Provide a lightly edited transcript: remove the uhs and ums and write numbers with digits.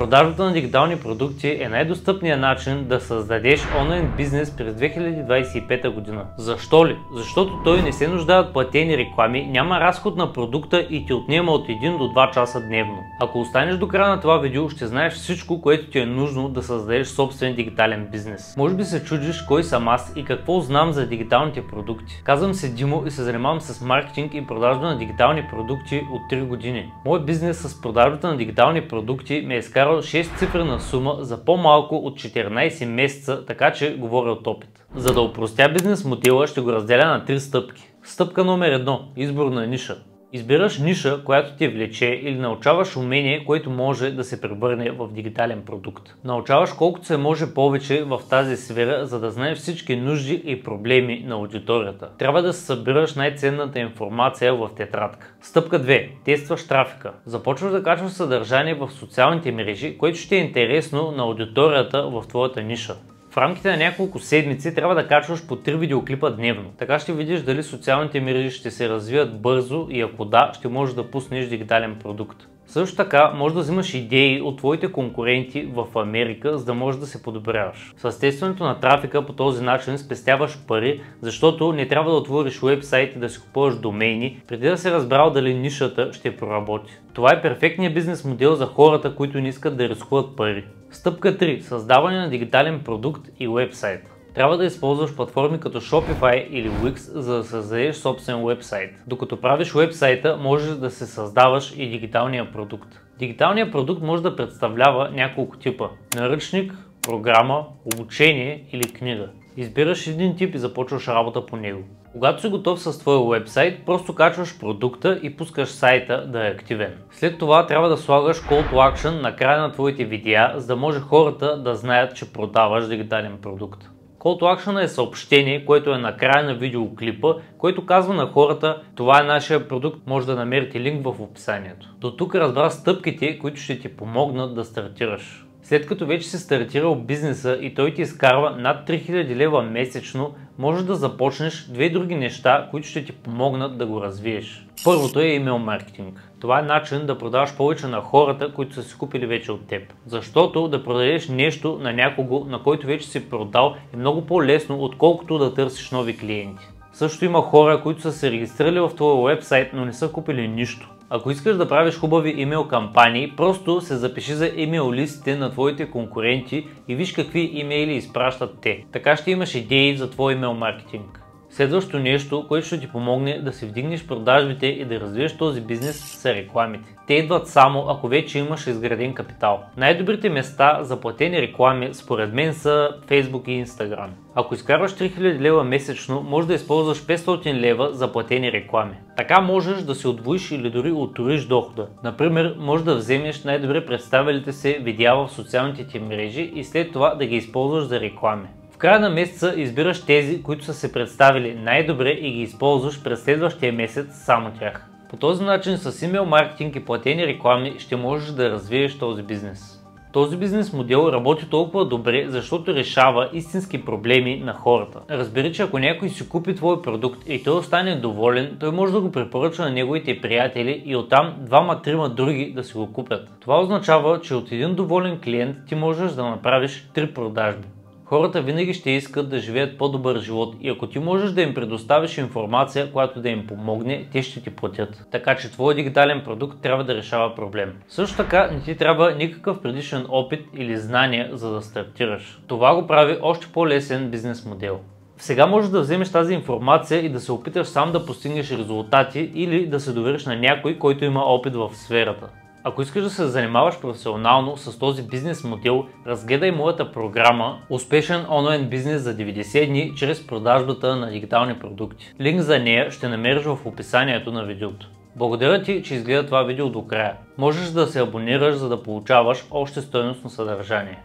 Продажбата на дигитални продукти е най-достъпният начин да създадеш онлайн бизнес през 2025 година. Защо ли? Защото той не се нуждае от платени реклами, няма разход на продукта и ти отнема от 1 до 2 часа дневно. Ако останеш до края на това видео, ще знаеш всичко, което ти е нужно да създадеш собствен дигитален бизнес. Може би се чудиш кой съм аз и какво знам за дигиталните продукти. Казвам се Димо и се занимавам с маркетинг и продажба на дигитални продукти от 3 години. Моят бизнес с продажбата на дигитални продукти ме е изкарал 6-цифрена сума за по-малко от 14 месеца, така че говоря от опит. За да опростя бизнес модела, ще го разделя на 3 стъпки. Стъпка номер 1. Избор на ниша. Избираш ниша, която те влече, или научаваш умение, което може да се превърне в дигитален продукт. Научаваш колкото се може повече в тази сфера, за да знаеш всички нужди и проблеми на аудиторията. Трябва да събираш най-ценната информация в тетрадка. Стъпка 2. Тестваш трафика. Започваш да качваш съдържание в социалните мрежи, което ще е интересно на аудиторията в твоята ниша. В рамките на няколко седмици трябва да качваш по 3 видеоклипа дневно. Така ще видиш дали социалните мрежи ще се развият бързо и ако да, ще можеш да пуснеш дигитален продукт. Също така можеш да взимаш идеи от твоите конкуренти в Америка, за да можеш да се подобряваш. С тестването на трафика по този начин спестяваш пари, защото не трябва да отвориш уебсайт и да си купуваш домейни, преди да се разбрал дали нишата ще проработи. Това е перфектният бизнес модел за хората, които не искат да рискуват пари. Стъпка 3. Създаване на дигитален продукт и уебсайт. Трябва да използваш платформи като Shopify или Wix, за да създадеш собствен уебсайт. Докато правиш уебсайта, можеш да се създаваш и дигиталния продукт. Дигиталният продукт може да представлява няколко типа: наръчник, програма, обучение или книга. Избираш един тип и започваш работа по него. Когато си готов с твоя уебсайт, просто качваш продукта и пускаш сайта да е активен. След това трябва да слагаш Call to Action на края на твоите видеа, за да може хората да знаят, че продаваш дигитален продукт. Call to Action е съобщение, което е на края на видеоклипа, което казва на хората: това е нашия продукт, може да намерите линк в описанието. До тук разбра стъпките, които ще ти помогнат да стартираш. След като вече си стартирал бизнеса и той ти изкарва над 3000 лева месечно, можеш да започнеш две други неща, които ще ти помогнат да го развиеш. Първото е имейл маркетинг. Това е начин да продаваш повече на хората, които са си купили вече от теб. Защото да продадеш нещо на някого, на който вече си продал, е много по-лесно, отколкото да търсиш нови клиенти. Също има хора, които са се регистрирали в твоя уебсайт, но не са купили нищо. Ако искаш да правиш хубави имейл кампании, просто се запиши за имейл листите на твоите конкуренти и виж какви имейли изпращат те. Така ще имаш идеи за твой имейл маркетинг. Следващото нещо, което ще ти помогне да си вдигнеш продажбите и да развиеш този бизнес, са рекламите. Те идват само ако вече имаш изграден капитал. Най-добрите места за платени реклами според мен са Facebook и Instagram. Ако изкарваш 3000 лева месечно, можеш да използваш 500 лева за платени реклами. Така можеш да се удвоиш или дори утроиш дохода. Например, можеш да вземеш най-добре представилите се видеа в социалните ти мрежи и след това да ги използваш за реклами. В края на месеца избираш тези, които са се представили най-добре и ги използваш през следващия месец само тях. По този начин с имейл маркетинг и платени реклами ще можеш да развиеш този бизнес. Този бизнес модел работи толкова добре, защото решава истински проблеми на хората. Разбери, че ако някой си купи твой продукт и той остане доволен, той може да го препоръча на неговите приятели и оттам 2-3 други да си го купят. Това означава, че от един доволен клиент ти можеш да направиш 3 продажби. Хората винаги ще искат да живеят по-добър живот и ако ти можеш да им предоставиш информация, която да им помогне, те ще ти платят. Така че твой дигитален продукт трябва да решава проблем. Също така не ти трябва никакъв предишен опит или знания, за да стартираш. Това го прави още по-лесен бизнес модел. Сега можеш да вземеш тази информация и да се опиташ сам да постигнеш резултати или да се довериш на някой, който има опит в сферата. Ако искаш да се занимаваш професионално с този бизнес модел, разгледай моята програма "Успешен онлайн бизнес за 90 дни чрез продажбата на дигитални продукти". Линк за нея ще намериш в описанието на видеото. Благодаря ти, че изгледа това видео до края. Можеш да се абонираш, за да получаваш още стойностно съдържание.